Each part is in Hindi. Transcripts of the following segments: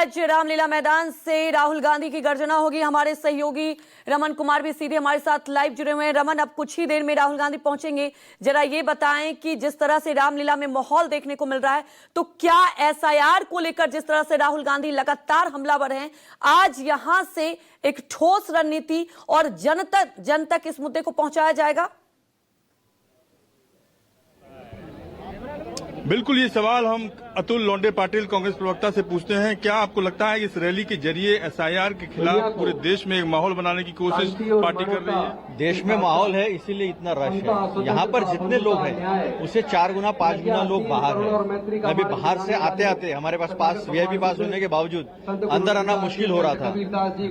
आज रामलीला मैदान से राहुल गांधी की गर्जना होगी। हमारे सहयोगी रमन कुमार भी सीधे हमारे साथ लाइव जुड़े हुए हैं। रमन, अब कुछ ही देर में राहुल गांधी पहुंचेंगे, जरा ये बताएं कि जिस तरह से रामलीला में माहौल देखने को मिल रहा है, तो क्या एसआईआर को लेकर जिस तरह से राहुल गांधी लगातार हमलावर हैं, आज यहां से एक ठोस रणनीति और जन तक इस मुद्दे को पहुंचाया जाएगा? बिल्कुल, ये सवाल हम अतुल लोंडे पाटिल कांग्रेस प्रवक्ता से पूछते हैं। क्या आपको लगता है कि इस रैली के जरिए एसआईआर के खिलाफ पूरे देश में एक माहौल बनाने की कोशिश पार्टी कर रही है? देश में माहौल है, इसीलिए इतना रश है। यहाँ पर जितने लोग हैं उससे 4 गुना 5 गुना लोग बाहर हैं। अभी बाहर से आते आते हमारे पास वीआईपी पास होने के बावजूद अंदर आना मुश्किल हो रहा था।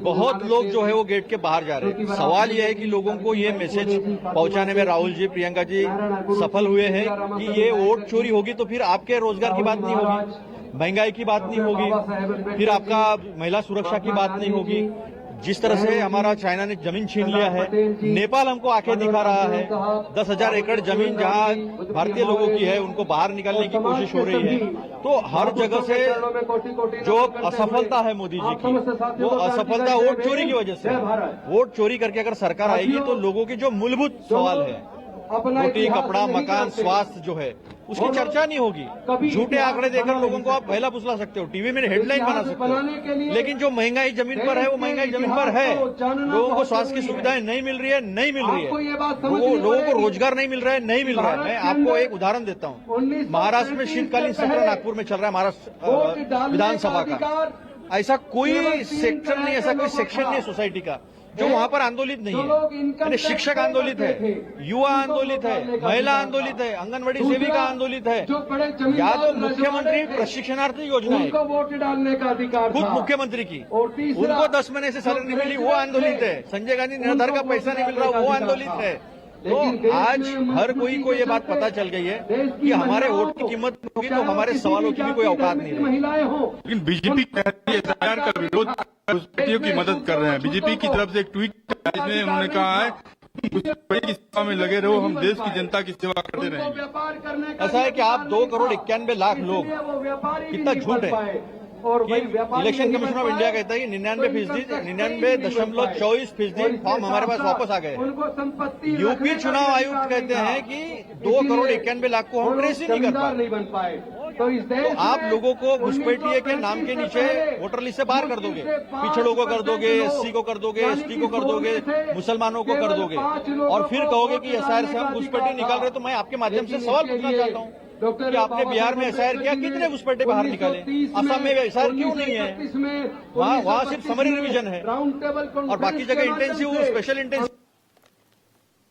बहुत लोग जो है वो गेट के बाहर जा रहे हैं। सवाल यह है कि लोगों को ये मैसेज पहुंचाने में राहुल जी, प्रियंका जी सफल हुए हैं कि ये वोट चोरी होगी तो फिर आपके रोजगार की बात नहीं होगी, महंगाई की बात नहीं होगी, फिर आपका महिला सुरक्षा की बात नहीं होगी। जिस तरह से हमारा चाइना ने जमीन छीन लिया है, नेपाल हमको आंखें दिखा रहा है। 10,000 एकड़ जमीन जहां भारतीय लोगों की है उनको बाहर निकालने की कोशिश हो रही है। तो हर जगह से जो असफलता है मोदी जी की, वो असफलता वोट चोरी की वजह से। वोट चोरी करके अगर सरकार आएगी तो लोगों के जो मूलभूत सवाल है, रोटी, कपड़ा, मकान, स्वास्थ्य जो है, उसकी चर्चा नहीं होगी। झूठे आंकड़े देकर लोगों को आप बहला फुसला सकते हो, टीवी में हेडलाइन बना सकते हो, लेकिन जो महंगाई जमीन पर है वो महंगाई जमीन पर है। लोगों को स्वास्थ्य की सुविधाएं नहीं मिल रही है, नहीं मिल रही है। लोगों को रोजगार नहीं मिल रहा है, नहीं मिल रहा है। मैं आपको एक उदाहरण देता हूँ। महाराष्ट्र में शीतकालीन सत्र नागपुर में चल रहा है, महाराष्ट्र विधानसभा का। ऐसा कोई सेक्टर नहीं, ऐसा कोई सेक्शन नहीं है सोसाइटी का जो वहां पर आंदोलित नहीं है। यानी शिक्षक आंदोलित है, युवा आंदोलित है, महिला आंदोलित है, आंगनबाड़ी सेविका आंदोलित है। या तो मुख्यमंत्री प्रशिक्षणार्थी योजना है, वोट डालने का अधिकार खुद मुख्यमंत्री की, उनको 10 महीने से सैलरी नहीं मिली, वो आंदोलित है। संजय गांधी निर्धार का पैसा नहीं मिल रहा, वो आंदोलित है। तो आज हर कोई को ये बात पता चल गई है कि हमारे वोट की कीमत होगी तो हमारे सवालों की भी कोई औकात नहीं है। लेकिन बीजेपी एसआईआर का विरोध घुसपैठियों की मदद कर रहे हैं। बीजेपी की तरफ से एक ट्वीट जिसमें उन्होंने कहा है घुसपैठी की सेवा में लगे रहो, हम देश की जनता की सेवा करते रहेंगे। ऐसा है कि आप 2,91,00,000 लोग, कितना झूठ है। इलेक्शन कमीशन ऑफ इंडिया कहता है कि 99.24% फॉर्म हमारे पास वापस आ गए। यूपी चुनाव आयुक्त कहते हैं कि 2,91,00,000 को हम ट्रेस ही नहीं कर पाए। तो आप लोगों को घुसपैठिए के नाम के नीचे वोटर लिस्ट से बाहर कर दोगे, पिछड़ों को कर दोगे, एससी को कर दोगे, एसटी को कर दोगे, मुसलमानों को कर दोगे, और फिर कहोगे कि एसआईआर से हम घुसपैठी निकाल रहे। तो मैं आपके माध्यम से सवाल पूछना चाहता हूँ कि आपने बिहार में एसआईआर किया, कितने घुसपैठे बाहर निकाले? असम में एसआईआर क्यों नहीं है? वहाँ सिर्फ समरी रिवीजन है और बाकी जगह इंटेंसिव, स्पेशल इंटेंसिव